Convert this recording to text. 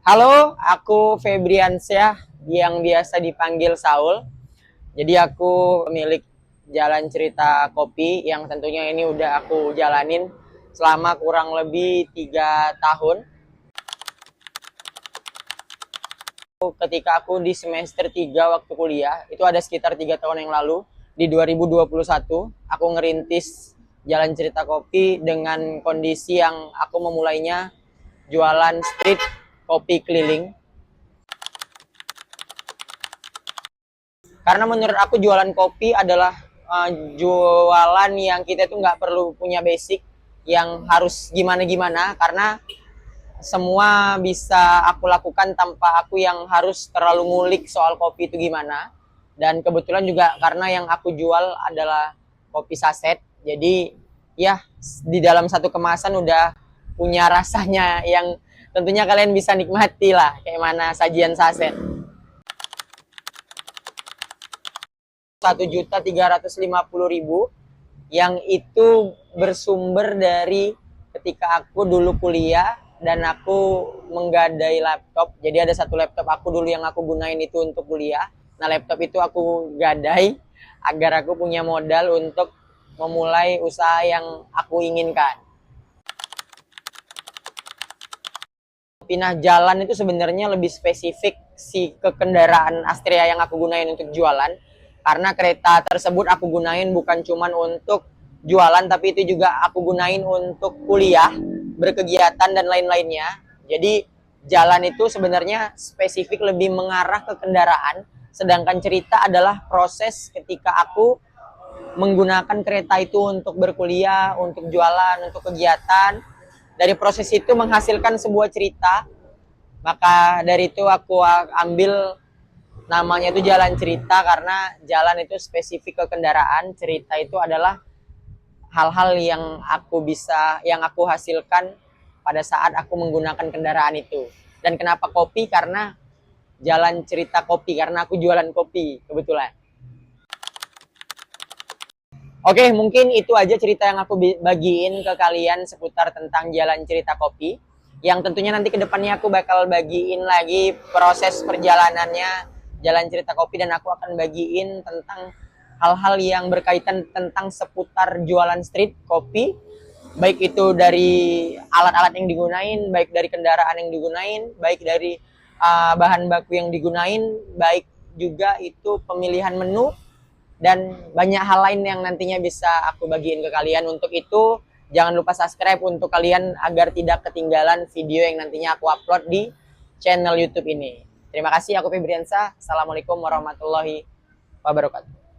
Halo, aku Febriansyah yang biasa dipanggil Saul. Jadi aku pemilik Jalan Cerita Kopi yang tentunya ini udah aku jalanin selama kurang lebih 3 tahun. Ketika aku di semester 3 waktu kuliah, itu ada sekitar 3 tahun yang lalu, di 2021, aku ngerintis Jalan Cerita Kopi dengan kondisi yang aku memulainya jualan street kopi keliling. Karena menurut aku jualan kopi adalah jualan yang kita tuh nggak perlu punya basic yang harus gimana-gimana, karena semua bisa aku lakukan tanpa aku yang harus terlalu ngulik soal kopi itu gimana. Dan kebetulan juga karena yang aku jual adalah kopi saset, jadi ya di dalam satu kemasan udah punya rasanya yang tentunya kalian bisa nikmati lah kayak mana sajian saset. 1.350.000 yang itu bersumber dari ketika aku dulu kuliah dan aku menggadai laptop. Jadi ada satu laptop aku dulu yang aku gunain itu untuk kuliah. Nah, laptop itu aku gadai agar aku punya modal untuk memulai usaha yang aku inginkan. Pindah jalan itu sebenarnya lebih spesifik si ke kendaraan Astrea yang aku gunain untuk jualan, karena kereta tersebut aku gunain bukan cuman untuk jualan, tapi itu juga aku gunain untuk kuliah, berkegiatan dan lain-lainnya. Jadi jalan itu sebenarnya spesifik lebih mengarah ke kendaraan, sedangkan cerita adalah proses ketika aku menggunakan kereta itu untuk berkuliah, untuk jualan, untuk kegiatan. Dari proses itu menghasilkan sebuah cerita, maka dari itu aku ambil namanya itu Jalan Cerita, karena jalan itu spesifik ke kendaraan, cerita itu adalah hal-hal yang yang aku hasilkan pada saat aku menggunakan kendaraan itu. Dan kenapa kopi? Karena Jalan Cerita Kopi, karena aku jualan kopi kebetulan. Oke, mungkin itu aja cerita yang aku bagiin ke kalian seputar tentang Jalan Cerita Kopi. Yang tentunya nanti kedepannya aku bakal bagiin lagi proses perjalanannya Jalan Cerita Kopi, dan aku akan bagiin tentang hal-hal yang berkaitan tentang seputar jualan street kopi. Baik itu dari alat-alat yang digunain, baik dari kendaraan yang digunain, baik dari bahan baku yang digunain, baik juga itu pemilihan menu, dan banyak hal lain yang nantinya bisa aku bagiin ke kalian. Untuk itu, jangan lupa subscribe untuk kalian agar tidak ketinggalan video yang nantinya aku upload di channel YouTube ini. Terima kasih, aku Febriansa. Assalamualaikum warahmatullahi wabarakatuh.